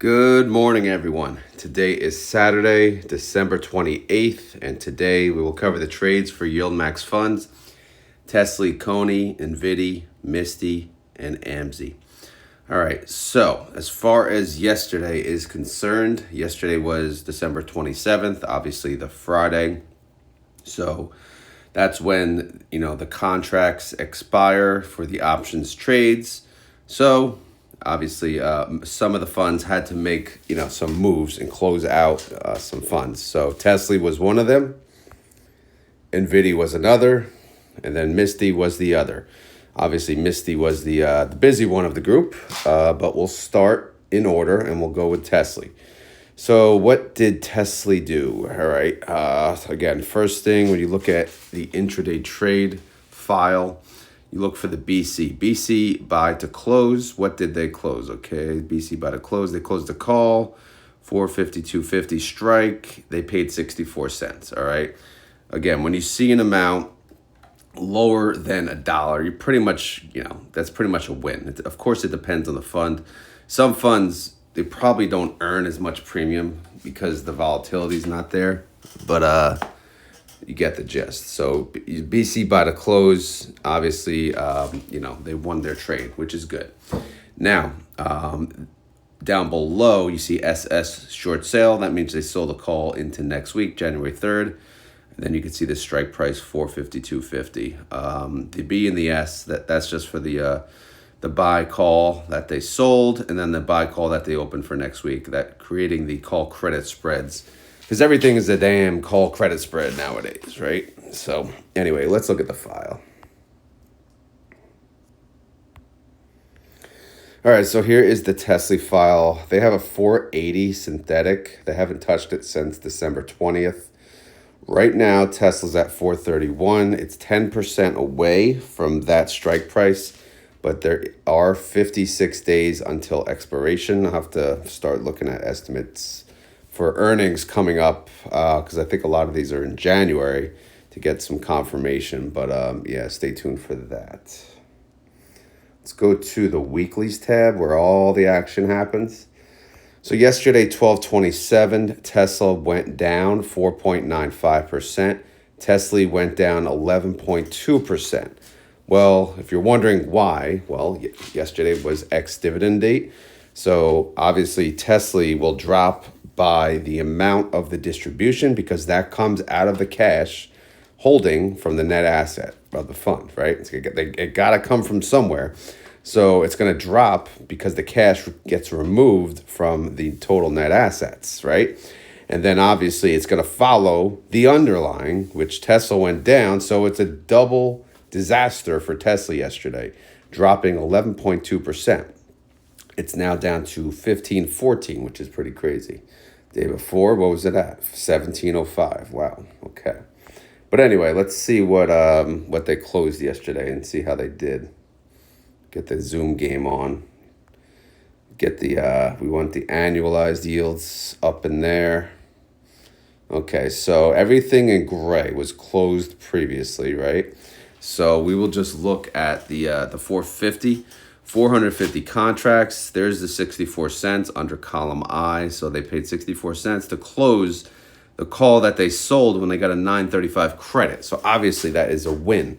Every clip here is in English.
Good morning, everyone. Today is Saturday, December 28th, and today we will cover the trades for YieldMax funds, TSLY, CONY, NVDY, Misty, and AMZY. All right, so as far as yesterday is concerned, yesterday was December 27th, obviously the Friday. So that's when, the contracts expire for the options trades. So obviously, some of the funds had to make, some moves and close out some funds. So TSLY was one of them, NVDY was another, and then Misty was the other. Obviously, Misty was the busy one of the group, but we'll start in order and we'll go with TSLY. So what did TSLY do? All right. Again, first thing, when you look at the intraday trade file, you look for the BC. BC buy to close. What did they close? Okay, BC buy to close. They closed the call, 452.50 strike. They paid 64 cents. All right. Again, when you see an amount lower than $1, you pretty much, that's pretty much a win. Of course, it depends on the fund. Some funds, they probably don't earn as much premium because the volatility is not there, but you get the gist. So BC by the close, obviously, they won their trade, which is good. Now, down below, you see SS short sale. That means they sold a call into next week, January 3rd. And then you can see the strike price, 452.50. The B and the S, that's just for the buy call that they sold, and then the buy call that they opened for next week, that creating the call credit spreads, because everything is a damn call credit spread nowadays, right? So anyway, let's look at the file. All right, so here is the TSLY file. They have a 480 synthetic. They haven't touched it since December 20th. Right now, Tesla's at 431. It's 10% away from that strike price, but there are 56 days until expiration. I'll have to start looking at estimates for earnings coming up because I think a lot of these are in January to get some confirmation. But yeah, stay tuned for that. Let's go to the weeklies tab where all the action happens. So yesterday, 12/27, Tesla went down 4.95%. TSLY went down 11.2%. Well, if you're wondering why, well, yesterday was ex-dividend date. So obviously, TSLY will drop by the amount of the distribution because that comes out of the cash holding from the net asset of the fund, right? It got to come from somewhere. So it's going to drop because the cash gets removed from the total net assets, right? And then obviously it's going to follow the underlying, which Tesla went down. So it's a double disaster for Tesla yesterday, dropping 11.2%. It's now down to 15.14, which is pretty crazy. Day before, what was it at? 17.05. Wow. Okay. But anyway, let's see what they closed yesterday and see how they did. Get the Zoom game on. Get we want the annualized yields up in there. Okay, so everything in gray was closed previously, right? So we will just look at the 450 contracts. There's the 64 cents under column I. So they paid 64 cents to close the call that they sold when they got a 935 credit. So obviously that is a win.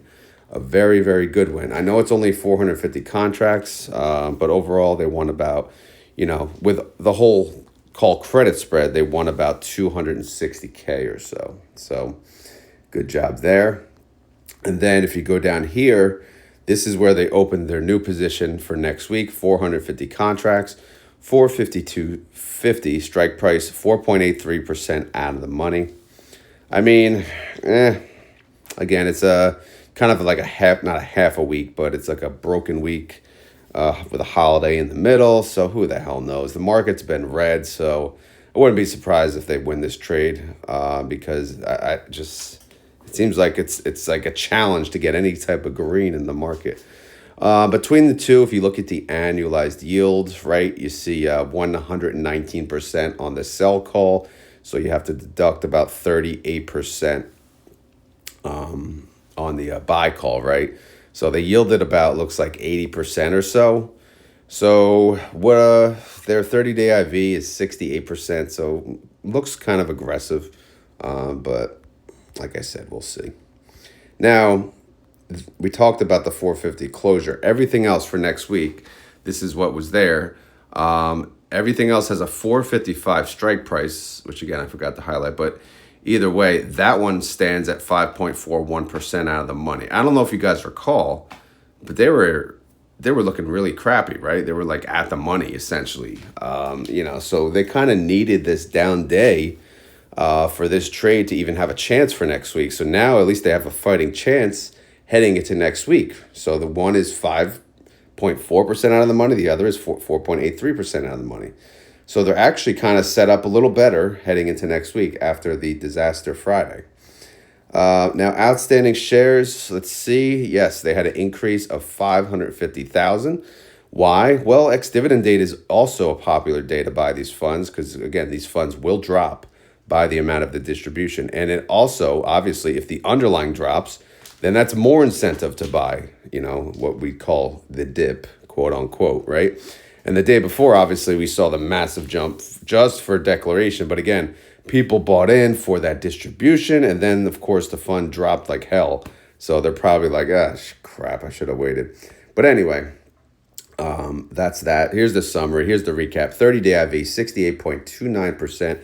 A very, very good win. I know it's only 450 contracts, but overall they won about, with the whole call credit spread, they won about 260K or so. So good job there. And then if you go down here, this is where they opened their new position for next week, 450 contracts, 452.50 strike price, 4.83% out of the money. I mean, again, it's a kind of like not a half a week, but it's like a broken week with a holiday in the middle. So who the hell knows? The market's been red, so I wouldn't be surprised if they win this trade because it seems like it's like a challenge to get any type of green in the market. Between the two, if you look at the annualized yields, right, you see 119% on the sell call. So you have to deduct about 38% on the buy call, right? So they yielded about, looks like 80% or so. So what their 30-day IV is 68%, so looks kind of aggressive, but like I said, we'll see. Now, we talked about the 450 closure. Everything else for next week, this is what was there. Everything else has a 455 strike price, which again, I forgot to highlight, but either way, that one stands at 5.41% out of the money. I don't know if you guys recall, but they were looking really crappy, right? They were like at the money essentially. So they kind of needed this down day for this trade to even have a chance for next week. So now at least they have a fighting chance heading into next week. So the one is 5.4% out of the money. The other is 4.83% out of the money. So they're actually kind of set up a little better heading into next week after the disaster Friday. Now, outstanding shares, let's see. Yes, they had an increase of 550,000. Why? Well, ex-dividend date is also a popular day to buy these funds because, again, these funds will drop by the amount of the distribution. And it also, obviously, if the underlying drops, then that's more incentive to buy, what we call the dip, quote unquote, right? And the day before, obviously, we saw the massive jump just for declaration. But again, people bought in for that distribution. And then, of course, the fund dropped like hell. So they're probably like, crap, I should have waited. But anyway, that's that. Here's the summary. Here's the recap. 30-day IV, 68.29%.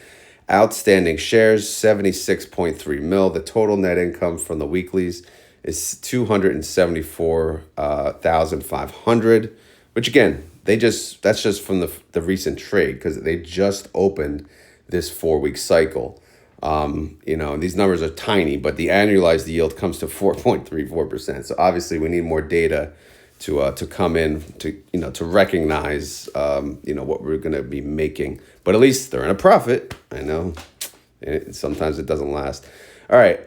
Outstanding shares, 76.3 mil. The total net income from the weeklies is 274,500, which again, that's just from the recent trade because they just opened this 4-week cycle. And these numbers are tiny, but the annualized yield comes to 4.34%. So obviously we need more data to come in to recognize what we're going to be making. But at least they're in a profit. I know sometimes it doesn't last. All right,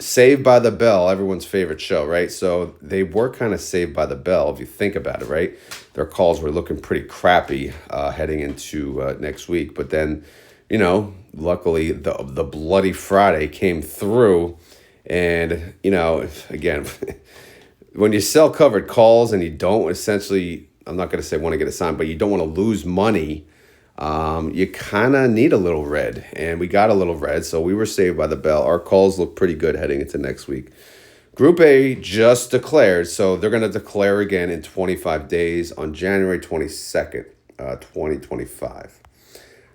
Saved by the Bell, everyone's favorite show, right? So they were kind of saved by the bell if you think about it, right? Their calls were looking pretty crappy heading into next week, but then luckily the bloody Friday came through, and again. When you sell covered calls and you don't essentially, I'm not going to say want to get assigned, but you don't want to lose money, you kind of need a little red. And we got a little red, so we were saved by the bell. Our calls look pretty good heading into next week. Group A just declared, so they're going to declare again in 25 days on January 22nd, 2025.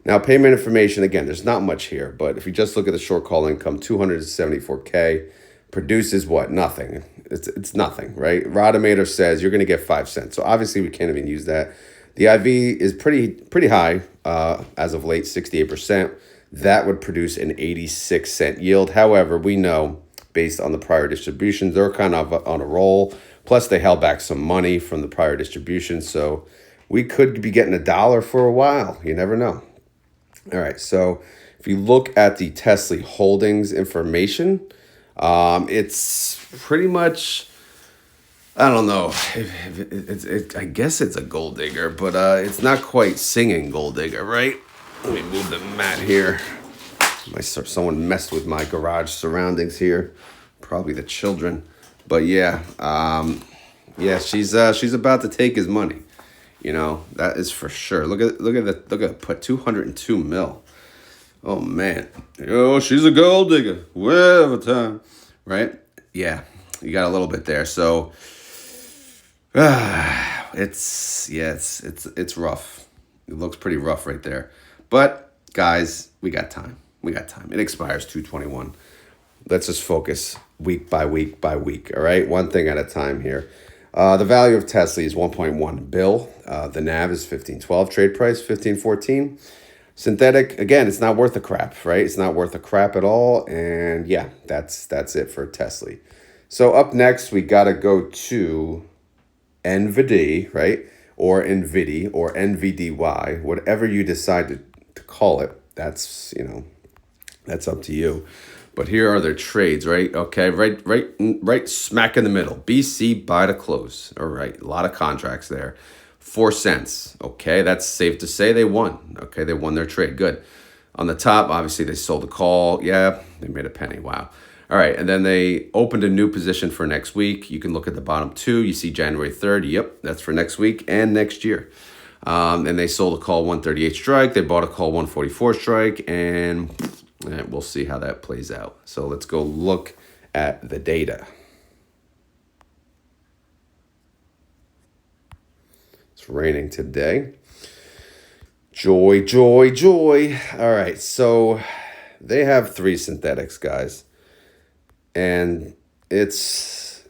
Now, payment information, again, there's not much here, but if you just look at the short call income, 274K. Produces what? Nothing. It's nothing, right? Rodomator says you're going to get 5 cents. So obviously we can't even use that. The IV is pretty high as of late, 68%. That would produce an 86-cent yield. However, we know based on the prior distributions, they're kind of on a roll. Plus they held back some money from the prior distribution. So we could be getting $1 for a while. You never know. All right. So if you look at the TSLY holdings information, it's pretty much, I don't know, I guess it's a gold digger, but it's not quite singing gold digger, right? Let me move the mat here. Someone messed with my garage surroundings here, probably the children. But yeah, she's about to take his money, that is for sure. Look at put 202 mil. Oh, man. Oh, she's a gold digger. Whatever time. Right? Yeah. You got a little bit there. So, it's rough. It looks pretty rough right there. But, guys, we got time. It expires 2/21. Let's just focus week by week by week. All right? One thing at a time here. The value of TSLY is 1.1 bill. The NAV is 15.12. Trade price, 15.14. Synthetic, again, it's not worth a crap, right? It's not worth a crap at all. And yeah, that's it for TSLY. So up next, we got to go to NVDY, right? Or NVDY or NVDY, whatever you decide to call it. That's up to you. But here are their trades, right? Okay, right smack in the middle. BC buy to close. All right, a lot of contracts there. 4 cents. Okay, that's safe to say they won. Okay, they won their trade. Good. On the top, obviously, they sold a call. Yeah, they made a penny. Wow. All right, and then they opened a new position for next week. You can look at the bottom two. You see January 3rd. Yep, that's for next week and next year. And they sold a call 138 strike. They bought a call 144 strike, and we'll see how that plays out. So let's go look at the data. It's raining today. Joy, joy, joy. All right, so they have 3 synthetics, guys. And it's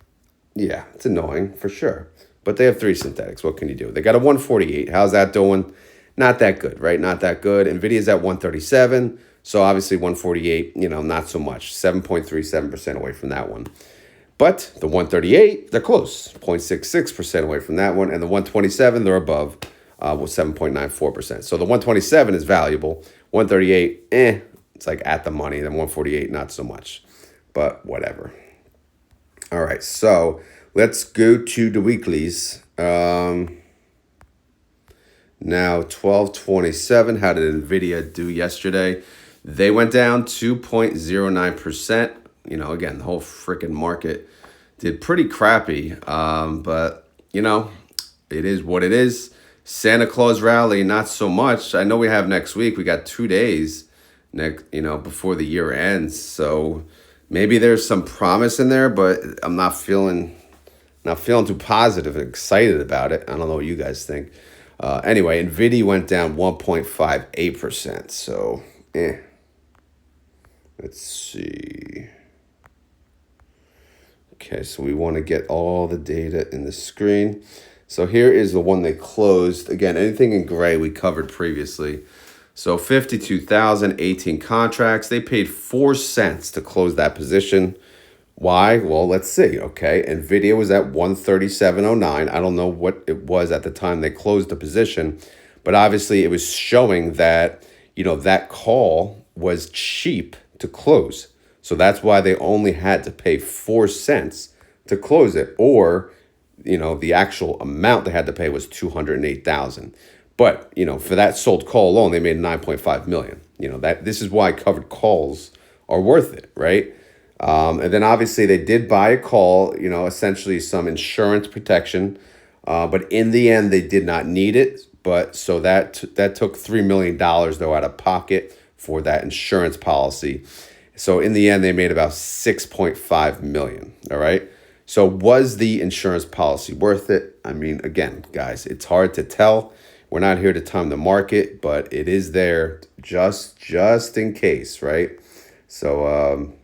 annoying for sure. But they have 3 synthetics. What can you do? They got a 148. How's that doing? Not that good, right? Not that good. NVIDIA's at 137. So obviously 148, not so much. 7.37% away from that one. But the 138, they're close. 0.66% away from that one. And the 127, they're above with 7.94%. So the 127 is valuable. 138, it's like at the money. Then 148, not so much. But whatever. All right, so let's go to the weeklies. Now, 1227, how did NVIDIA do yesterday? They went down 2.09%. Again, the whole freaking market did pretty crappy. But, it is what it is. Santa Claus rally, not so much. I know we have next week. We got 2 days before the year ends. So maybe there's some promise in there, but I'm not feeling too positive and excited about it. I don't know what you guys think. Anyway, NVIDIA went down 1.58%. So, let's see. Okay, so we want to get all the data in the screen. So here is the one they closed. Again, anything in gray we covered previously. So 52,018 contracts. They paid 4 cents to close that position. Why? Well, let's see. Okay, NVIDIA was at 137.09. I don't know what it was at the time they closed the position, but obviously it was showing that, that call was cheap to close. So that's why they only had to pay 4 cents to close it, or the actual amount they had to pay was 208,000. But for that sold call alone, they made 9.5 million. This is why covered calls are worth it, right? And then obviously they did buy a call, essentially some insurance protection, but in the end they did not need it. But so that took $3 million though out of pocket for that insurance policy. So in the end they made about 6.5 million. All right. So was the insurance policy worth it? I mean, again, guys, it's hard to tell. We're not here to time the market, but it is there just in case, right? So,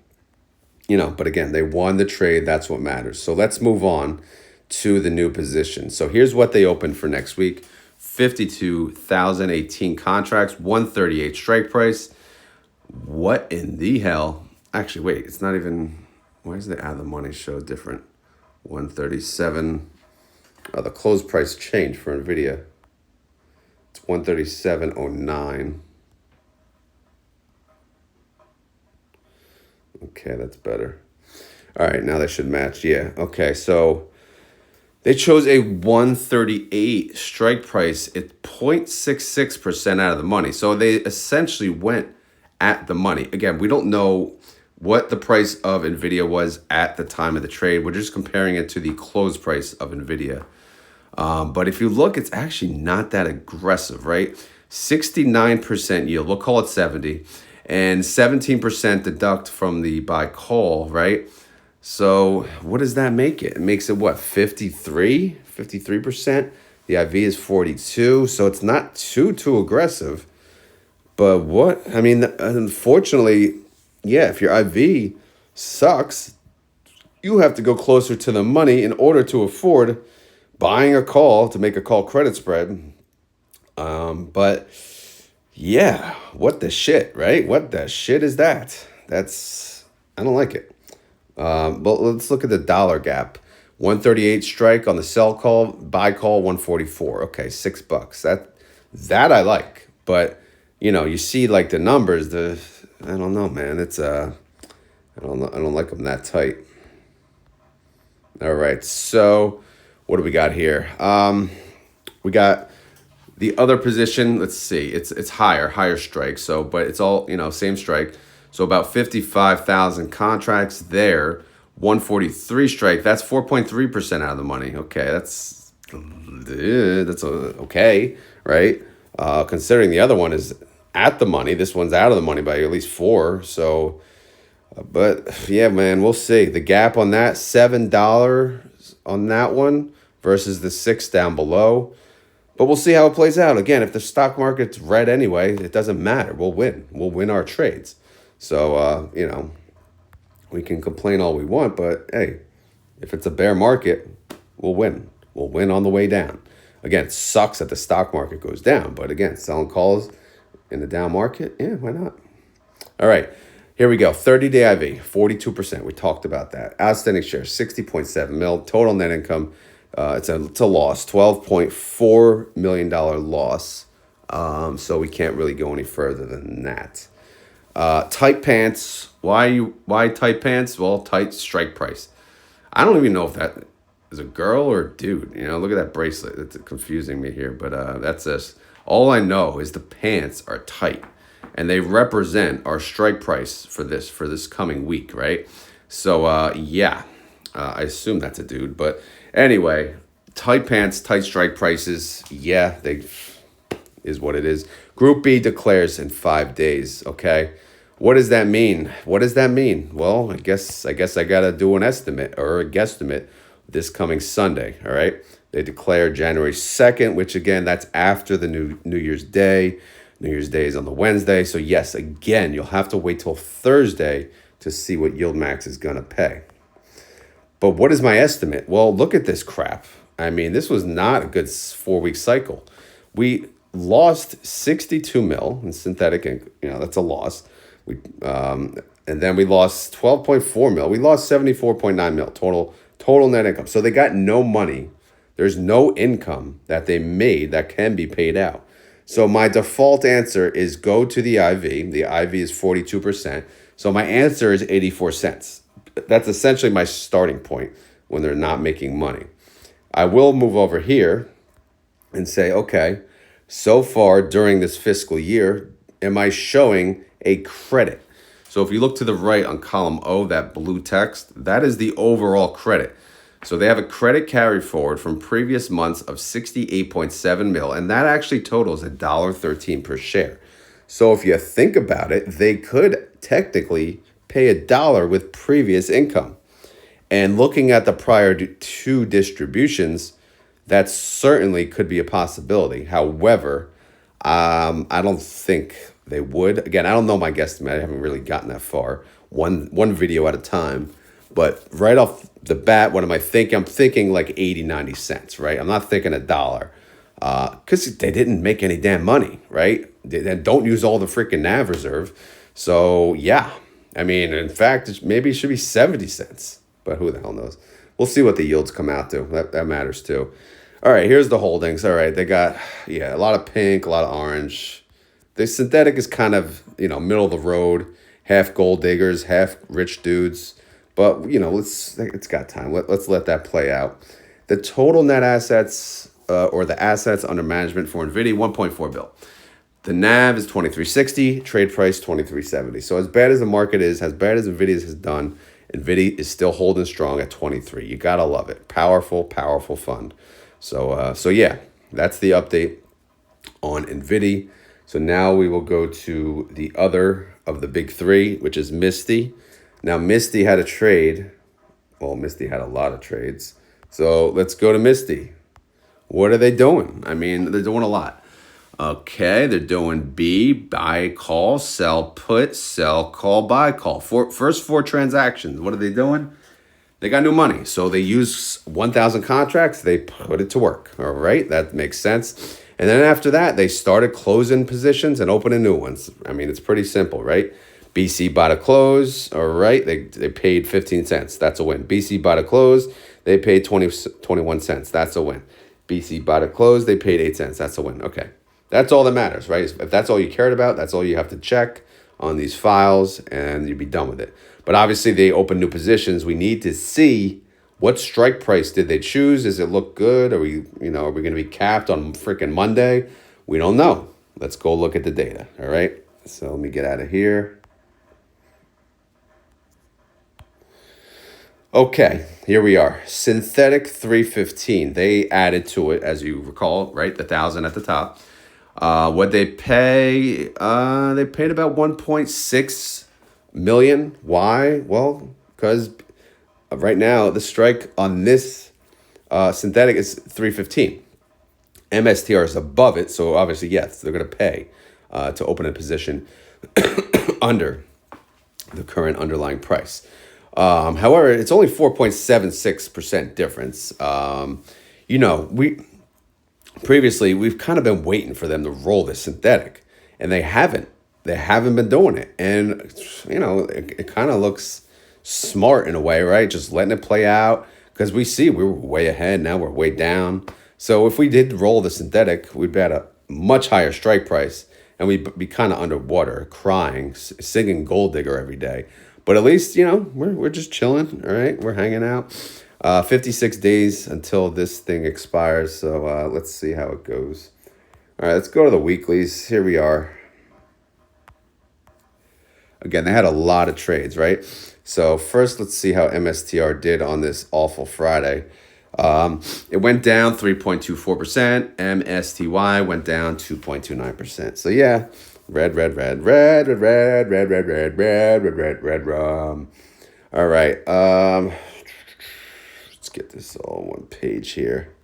but again, they won the trade. That's what matters. So let's move on to the new position. So here's what they opened for next week. 52,018 contracts, 138 strike price. What in the hell? Actually, wait, it's not even, why does the add the money show different? 137. Oh, the close price changed for NVIDIA. It's 137.09. Okay, that's better. All right, now they should match. Yeah, okay, so they chose a 138 strike price at 0.66% out of the money. So they essentially went at the money. Again, we don't know what the price of NVIDIA was at the time of the trade. We're just comparing it to the close price of NVIDIA. But if you look, it's actually not that aggressive, right? 69% yield, we'll call it 70, and 17% deduct from the buy call, right? So what does that make it? It makes it what, 53%? The IV is 42, so it's not too aggressive. But what, I mean, unfortunately, yeah, if your IV sucks, you have to go closer to the money in order to afford buying a call to make a call credit spread. But yeah, what the shit, right? What the shit is that? I don't like it. But let's look at the dollar gap. 138 strike on the sell call, buy call 144. Okay, $6. That I like. But you see like the numbers, I don't know, man. It's I don't like them that tight. All right, so what do we got here? We got the other position. Let's see, it's higher strike. So, but it's all same strike. So about 55,000 contracts there. 143 strike. That's 4.3% out of the money. Okay, that's okay, right? Considering the other one is at the money, this one's out of the money by at least 4. So, but yeah, man, we'll see. The gap on that $7 on that one versus the 6 down below. But we'll see how it plays out. Again, if the stock market's red anyway, it doesn't matter. We'll win. We'll win our trades. So, we can complain all we want, but hey, if it's a bear market, we'll win. We'll win on the way down. Again, it sucks that the stock market goes down, but again, selling calls in the down market, yeah, why not? All right, here we go. 30-day IV, 42%. We talked about that. Outstanding shares, 60.7 mil. Total net income, it's a loss, $12.4 million loss. So we can't really go any further than that. Tight pants. Why tight pants? Well, tight strike price. I don't even know if that is a girl or a dude. Look at that bracelet. It's confusing me here, but that's this. All I know is the pants are tight, and they represent our strike price for this coming week, right? So I assume that's a dude, but anyway, tight pants, tight strike prices. Yeah, they is what it is. Group B declares in 5 days. Okay. What does that mean? Well, I guess I got to do an estimate or a guesstimate this coming Sunday. All right. They declare January 2nd, which again, that's after the New Year's Day. New Year's Day is on the Wednesday. So yes, again, you'll have to wait till Thursday to see what YieldMax is going to pay. But what is my estimate? Well, look at this crap. I mean, this was not a good 4-week cycle. We lost 62 mil in synthetic ink. That's a loss. And then we lost 12.4 mil. We lost 74.9 mil total net income. So they got no money. There's no income that they made that can be paid out. So my default answer is go to the IV. The IV is 42%. So my answer is 84 cents. That's essentially my starting point when they're not making money. I will move over here and say, okay, so far during this fiscal year, am I showing a credit? So if you look to the right on column O, that blue text, that is the overall credit. So they have a credit carry forward from previous months of 68.7 mil, and that actually totals $1.13 per share. So if you think about it, they could technically pay $1 with previous income. And looking at the prior 2 distributions, that certainly could be a possibility. However, I don't think they would. Again, I don't know my guesstimate. I haven't really gotten that far. One video at a time. But right off the bat, what am I thinking? I'm thinking like 80, 90 cents, right? I'm not thinking $1. Because they didn't make any damn money, right? They don't use all the freaking NAV reserve. So, yeah. I mean, in fact, maybe it should be 70 cents. But who the hell knows? We'll see what the yields come out to. That matters too. All right, here's the holdings. All right, they got, a lot of pink, a lot of orange. The synthetic is kind of, middle of the road. Half gold diggers, half rich dudes. But, it's got time. Let's let that play out. The total net assets or the assets under management for NVIDIA, 1.4 bill. The NAV is 2360, trade price 2370. So as bad as the market is, as bad as NVIDIA has done, NVIDIA is still holding strong at 23. You got to love it. Powerful, powerful fund. So yeah, that's the update on NVIDIA. So now we will go to the other of the big 3, which is Misty. Now, Misty had a trade. Well, Misty had a lot of trades. So let's go to Misty. What are they doing? I mean, they're doing a lot. Okay, they're doing B, buy, call, sell, put, sell, call, buy, call. First 4 transactions. What are they doing? They got new money. So they use 1,000 contracts. They put it to work. All right, that makes sense. And then after that, they started closing positions and opening new ones. I mean, it's pretty simple, right? BC bought a close. All right, they paid 15 cents. That's a win. BC bought a close. They paid 21 cents. That's a win. BC bought a close. They paid 8 cents. That's a win. Okay. That's all that matters, right? If that's all you cared about, that's all you have to check on these files, and you'd be done with it. But obviously, they open new positions. We need to see what strike price did they choose. Does it look good? Are we going to be capped on freaking Monday? We don't know. Let's go look at the data. All right. So let me get out of here. Okay, here we are. Synthetic 315. They added to it, as you recall, right? The 1,000 at the top. What they pay? They paid about 1.6 million. Why? Well, because right now the strike on this synthetic is 315. MSTR is above it, so obviously yes, they're going to pay to open a position under the current underlying price. However, it's only 4.76% difference. We've kind of been waiting for them to roll this synthetic, and they haven't. They haven't been doing it, and it kind of looks smart in a way, right? Just letting it play out because we were way ahead. Now we're way down. So if we did roll the synthetic, we'd be at a much higher strike price, and we'd be kind of underwater, crying, singing "Gold Digger" every day. But at least we're just chilling. All right, we're hanging out. 56 days until this thing expires. So let's see how it goes. All right, let's go to the weeklies. Here we are. Again, they had a lot of trades, right? So first, let's see how MSTR did on this awful Friday. It went down 3.24%. MSTY went down 2.29%. So yeah, red. All right. Let's get this all on one page here.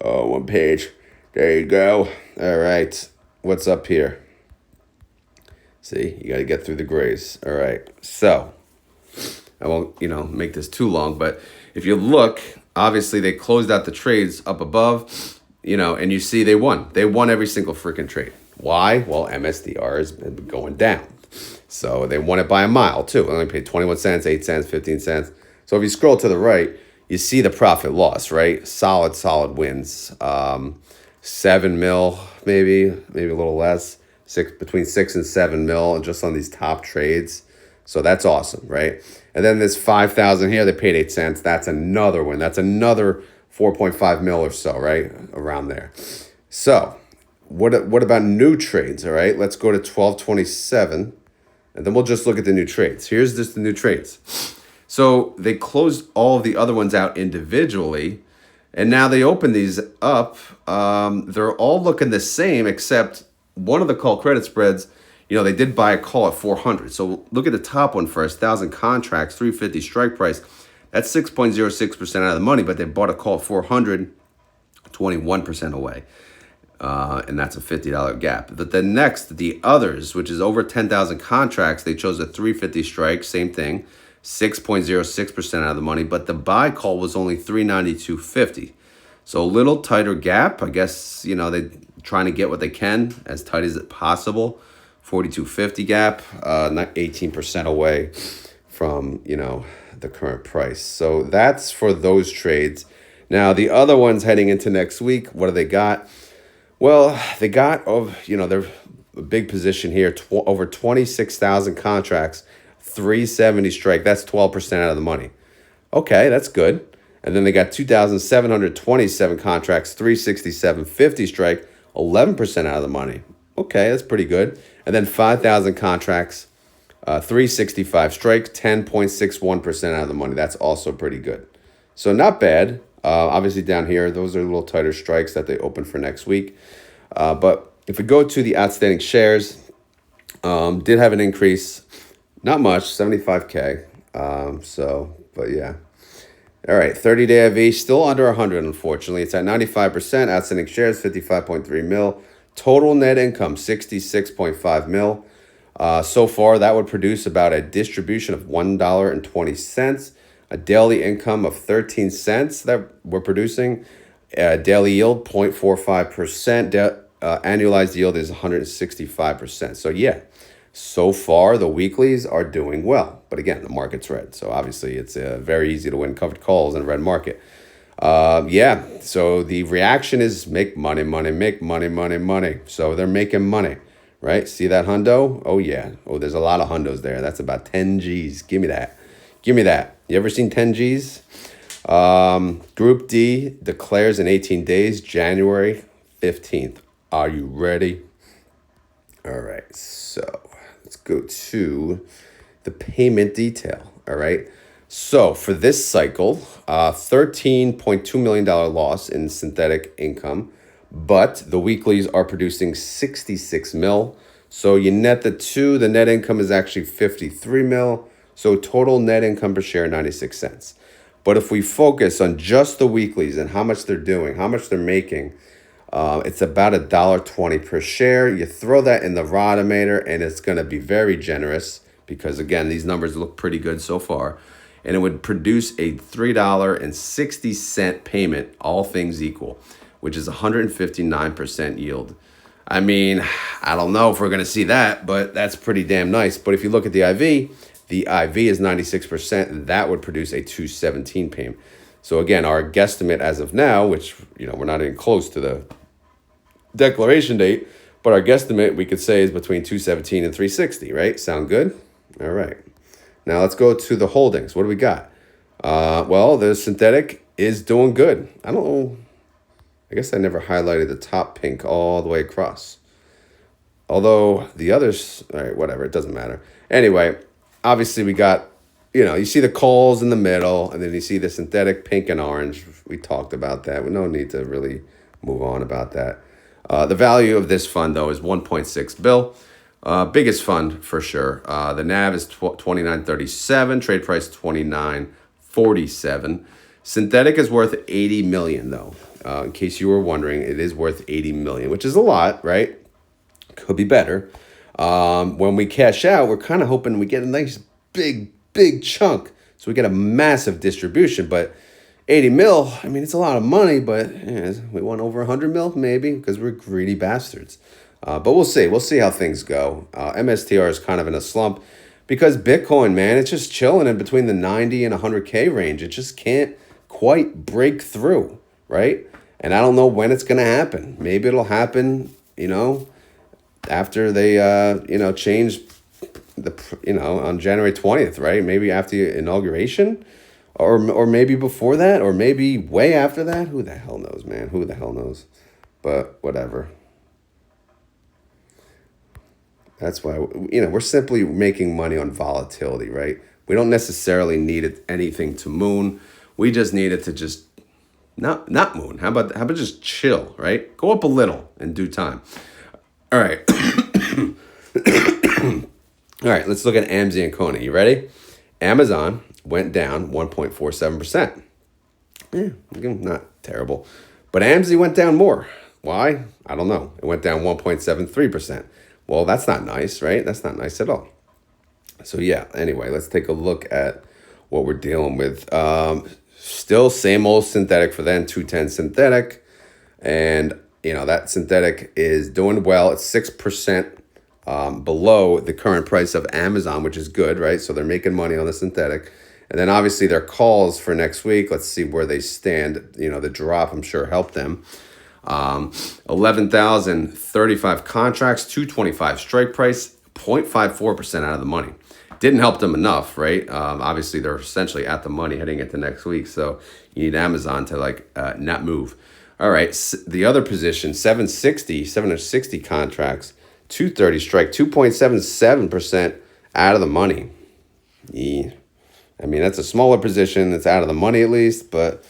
One page. There you go. All right. What's up here? See, you got to get through the grays. All right. So I won't, make this too long, but if you look, obviously they closed out the trades up above, and you see they won. They won every single freaking trade. Why? Well, MSDR has been going down. So they won it by a mile too. They only paid 21 cents, 8 cents, 15 cents. So if you scroll to the right, you see the profit loss, right? Solid wins. 7 mil, maybe a little less. Between 6 and 7 mil just on these top trades. So that's awesome, right? And then this 5,000 here, they paid 8 cents. That's another win. That's another 4.5 mil or so, right? Around there. So what about new trades, all right? Let's go to 1227, and then we'll just look at the new trades. Here's just the new trades. So they closed all of the other ones out individually, and now they open these up. They're all looking the same, except one of the call credit spreads, they did buy a call at 400. So look at the top one first, 1,000 contracts, 350 strike price. That's 6.06% out of the money, but they bought a call at 400, 21% away. And that's a $50 gap. But the next, the others, which is over 10,000 contracts, they chose a 350 strike, same thing, 6.06% out of the money, but the buy call was only 392.50. So a little tighter gap. I guess, they're trying to get what they can as tight as it possible. 42.50 gap, not 18% away from, the current price. So that's for those trades. Now, the other ones heading into next week, what do they got? Well, they got, they're a big position here, over 26,000 contracts, 370 strike. That's 12% out of the money. Okay, that's good. And then they got 2,727 contracts, 367.50 strike, 11% out of the money. Okay, that's pretty good. And then 5,000 contracts, 365 strike, 10.61% out of the money. That's also pretty good. So not bad. Obviously down here, those are little tighter strikes that they open for next week. But if we go to the outstanding shares, did have an increase. Not much, 75K. But yeah. All right, 30-day IV, still under 100, unfortunately. It's at 95%. Outstanding shares, 55.3 mil. Total net income, 66.5 mil. So far, that would produce about a distribution of $1.20. A daily income of 13 cents that we're producing. Daily yield, 0.45%. Annualized yield is 165%. So yeah, so far the weeklies are doing well. But again, the market's red. So obviously it's very easy to win covered calls in a red market. So the reaction is make money. So they're making money, right? See that hundo? Oh yeah. Oh, there's a lot of hundos there. That's about 10 G's. Give me that. You ever seen 10 G's? Group D declares in 18 days, January 15th. Are you ready? All right, so let's go to the payment detail. All right. So for this cycle, $13.2 million loss in synthetic income, but the weeklies are producing 66 mil. So you net the two, the net income is actually 53 mil. So total net income per share, 96 cents. But if we focus on just the weeklies and how much they're doing, how much they're making, it's about $1.20 per share. You throw that in the Rotomator and it's going to be very generous because, again, these numbers look pretty good so far. And it would produce a $3.60 payment, all things equal, which is 159% yield. I mean, I don't know if we're going to see that, but that's pretty damn nice. But if you look at the IV is 96%. That would produce a 217 payment. So again, our guesstimate as of now, which, we're not even close to the declaration date, but our guesstimate we could say is between 217 and 360, right? Sound good? All right. Now let's go to the holdings. What do we got? Well, the synthetic is doing good. I don't know. I guess I never highlighted the top pink all the way across. Although the others, all right, whatever, it doesn't matter. Anyway, obviously we got, you see the calls in the middle, and then you see the synthetic pink and orange. We talked about that. We no need to really move on about that. The value of this fund, though, is 1.6 bill. Biggest fund for sure. The NAV is 29.37. Trade price 29.47. Synthetic is worth 80 million, though. In case you were wondering, it is worth 80 million, which is a lot, right? Could be better. When we cash out, we're kind of hoping we get a nice big chunk, so we get a massive distribution. But 80 mil, I mean, it's a lot of money, but we want over 100 mil maybe because we're greedy bastards. But we'll see. We'll see how things go. MSTR is kind of in a slump because Bitcoin, man, it's just chilling in between the 90 and 100K range. It just can't quite break through, right? And I don't know when it's going to happen. Maybe it'll happen, after they, change on January 20th, right? Maybe after the inauguration or maybe before that or maybe way after that. Who the hell knows, man? Who the hell knows? But whatever. That's why, we're simply making money on volatility, right? We don't necessarily need anything to moon. We just need it to just not moon. How about just chill, right? Go up a little in due time. All right. All right, let's look at AMZY and CONY. You ready? Amazon went down 1.47%. Not terrible. But AMZY went down more. Why? I don't know. It went down 1.73%. Well, that's not nice, right? That's not nice at all. So yeah, anyway, let's take a look at what we're dealing with. Still same old synthetic for then, 210 synthetic. And, that synthetic is doing well. It's 6% below the current price of Amazon, which is good, right? So they're making money on the synthetic. And then obviously their calls for next week, let's see where they stand. The drop, I'm sure, helped them. 11,035 contracts, 225 strike price, 0.54% out of the money. Didn't help them enough, right? Obviously, they're essentially at the money heading into next week. So you need Amazon to not move. All right, the other position, 760 contracts, 230 strike, 2.77% out of the money. Yeah. I mean, that's a smaller position. It's out of the money at least, but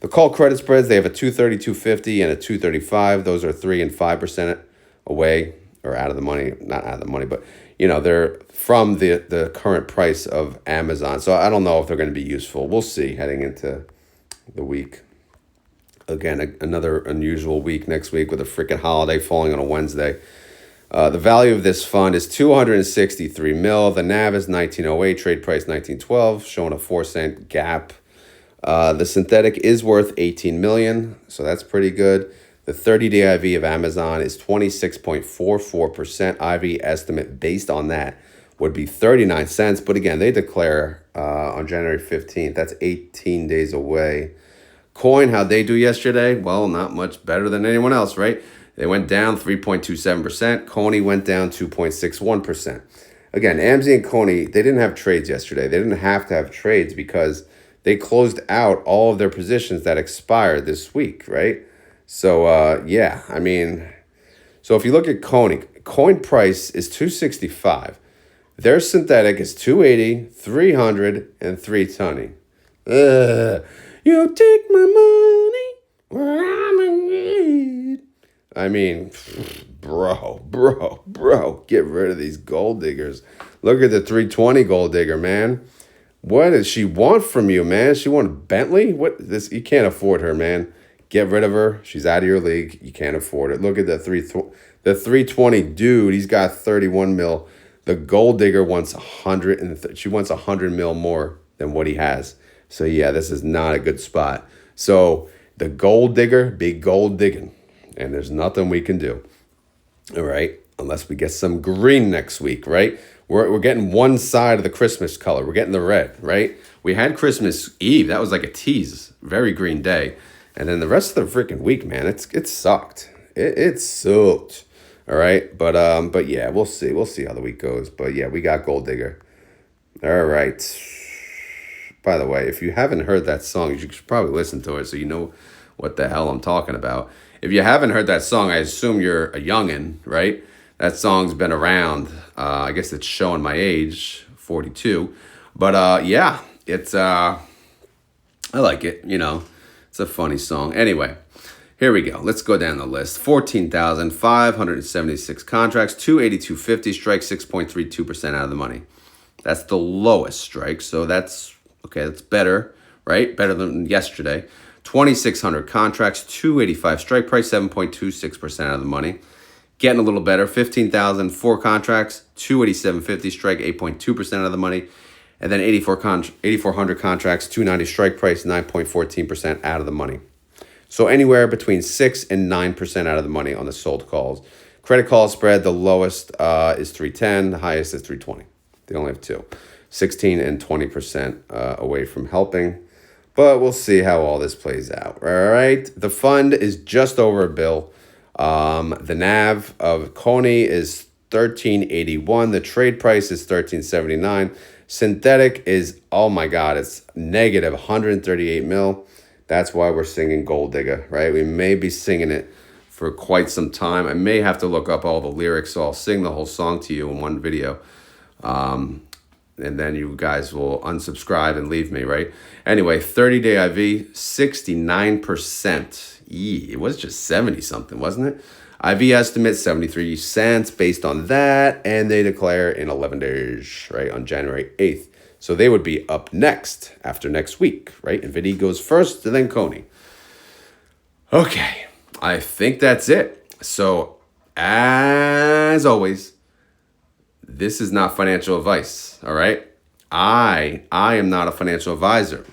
the call credit spreads, they have a 230, 250, and a 235. Those are 3 and 5% away or out of the money. Not out of the money, but, they're from the current price of Amazon. So I don't know if they're going to be useful. We'll see heading into the week. Again, another unusual week next week with a freaking holiday falling on a Wednesday. The value of this fund is 263 mil. The NAV is 1908, trade price 1912, showing a 4-cent gap. The synthetic is worth 18 million, so that's pretty good. The 30-day IV of Amazon is 26.44%. IV estimate based on that would be 39 cents. But again, they declare on January 15th. That's 18 days away. Coin, how'd they do yesterday? Well, not much better than anyone else, right? They went down 3.27%. CONY went down 2.61%. Again, AMZY and CONY, they didn't have trades yesterday. They didn't have to have trades because they closed out all of their positions that expired this week, right? So, yeah, I mean, so if you look at CONY, coin price is 265. Their synthetic is 280, 300, and 320. You take my money where I'm in need. I mean, bro, get rid of these gold diggers. Look at the 320 gold digger, man. What does she want from you, man? She want a Bentley? What this? You can't afford her, man. Get rid of her. She's out of your league. You can't afford it. Look at the 320 dude. He's got 31 mil. The gold digger wants 100 and she wants 100 mil more than what he has. So yeah, this is not a good spot. So the gold digger, big gold digging. And there's nothing we can do, all right, unless we get some green next week, right? We're getting one side of the Christmas color. We're getting the red, right? We had Christmas Eve. That was like a tease, very green day. And then the rest of the freaking week, man, it sucked. It sucked, all right? But yeah, we'll see. We'll see how the week goes. But yeah, we got Gold Digger. All right. By the way, if you haven't heard that song, you should probably listen to it so you know what the hell I'm talking about. If you haven't heard that song, I assume you're a youngin', right? That song's been around. I guess it's showing my age, 42. But yeah, it's I like it, you know. It's a funny song. Anyway, here we go. Let's go down the list. 14,576 contracts, 282.50 strike, 6.32% out of the money. That's the lowest strike, so that's okay, that's better, right? Better than yesterday. 2,600 contracts, 285 strike price, 7.26% out of the money. Getting a little better, 15,004 contracts, 287.50 strike, 8.2% out of the money. And then 8,400 contracts, 290 strike price, 9.14% out of the money. So anywhere between 6 and 9% out of the money on the sold calls. Credit call spread, the lowest is 310, the highest is 320. They only have two. 16 and 20% away from helping. But we'll see how all this plays out. All right. The fund is just over $1 billion. The NAV of CONY is 1381. The trade price is 1379. Synthetic is, oh my God, it's negative 138 mil. That's why we're singing Gold Digger, right? We may be singing it for quite some time. I may have to look up all the lyrics, so I'll sing the whole song to you in one video. And then you guys will unsubscribe and leave me, right? Anyway, 30-day IV, 69%. It was just 70-something, wasn't it? IV estimate, 73 cents based on that. And they declare in 11 days, right, on January 8th. So they would be up next after next week, right? NVDY goes first and then CONY. Okay, I think that's it. So as always, this is not financial advice, all right? I am not a financial advisor.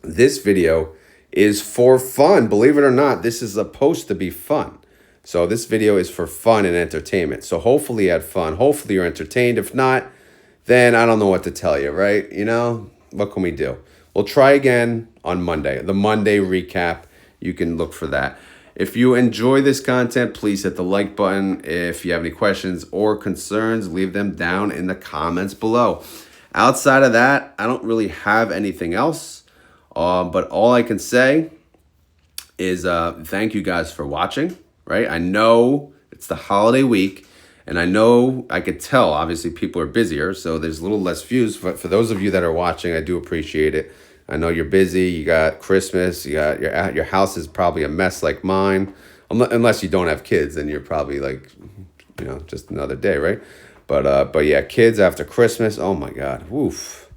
This video is for fun. Believe it or not, this is supposed to be fun. So this video is for fun and entertainment. So hopefully you had fun. Hopefully you're entertained. If not, then I don't know what to tell you, right? You know, what can we do? We'll try again on Monday. The Monday recap, you can look for that. If you enjoy this content, please hit the like button. If you have any questions or concerns, leave them down in the comments below. Outside of that, I don't really have anything else. But all I can say is thank you guys for watching, right? I know it's the holiday week, and I know I could tell, obviously, people are busier, so there's a little less views. But for those of you that are watching, I do appreciate it. I know you're busy. You got Christmas. You got your house is probably a mess like mine, unless you don't have kids, then you're probably like, you know, just another day, right? But yeah, kids after Christmas. Oh my God, woof.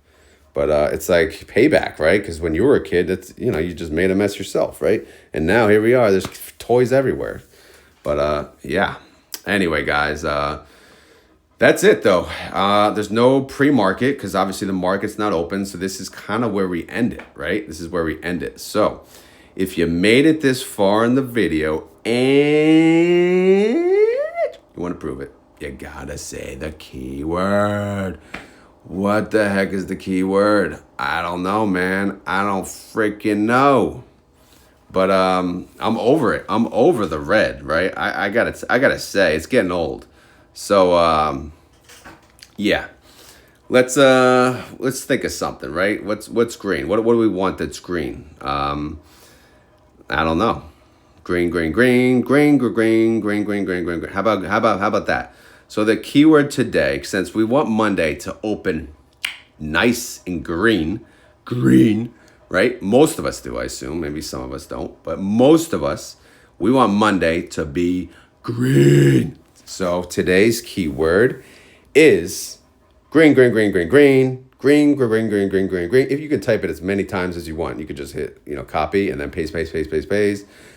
But it's like payback, right? Because when you were a kid, it's, you know, you just made a mess yourself, right? And now here we are. There's toys everywhere. But yeah. Anyway, guys. That's it, though. There's no pre-market because obviously the market's not open. So this is kind of where we end it, right? This is where we end it. So if you made it this far in the video and you want to prove it, you gotta say the keyword. What the heck is the keyword? I don't know, man. I don't freaking know. But I'm over it. I'm over the red, right? I gotta say, it's getting old. So yeah, let's think of something, right? What's green? What do we want that's green? I don't know. Green. How about that? So the keyword today, since we want Monday to open nice and green, right? Most of us do, I assume. Maybe some of us don't, but most of us, we want Monday to be green. So today's keyword is green. If you can type it as many times as you want, you could just hit, copy and then paste.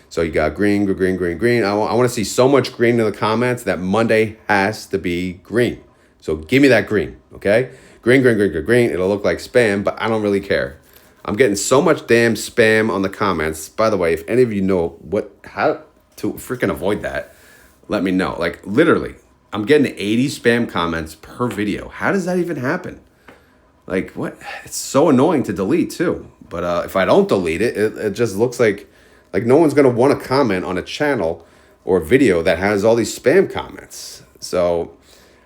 So you got green. I want to see so much green in the comments that Monday has to be green. So give me that green, okay? Green. It'll look like spam, but I don't really care. I'm getting so much damn spam on the comments. By the way, if any of you know how to freaking avoid that, let me know. Like literally, I'm getting 80 spam comments per video. How does that even happen? Like what? It's so annoying to delete too. But if I don't delete it, it just looks like no one's gonna want to comment on a channel or video that has all these spam comments. So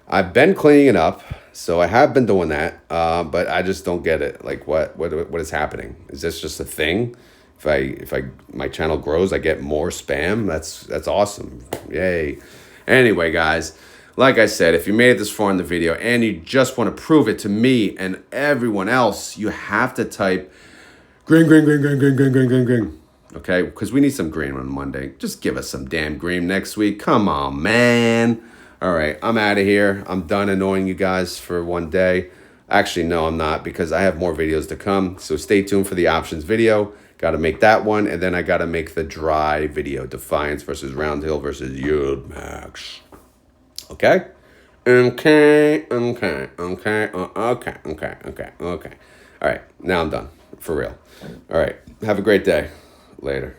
I've been cleaning it up. So I have been doing that, but I just don't get it. Like what is happening? Is this just a thing? If my channel grows, I get more spam. That's awesome. Yay. Anyway, guys, like I said, if you made it this far in the video and you just want to prove it to me and everyone else, you have to type green. Okay, because we need some green on Monday. Just give us some damn green next week. Come on, man. All right, I'm out of here. I'm done annoying you guys for one day. Actually, no, I'm not, because I have more videos to come. So stay tuned for the options video. Got to make that one, and then I got to make the dry video, Defiance versus Roundhill versus YieldMax. Okay? Okay. All right, now I'm done, for real. All right, have a great day. Later.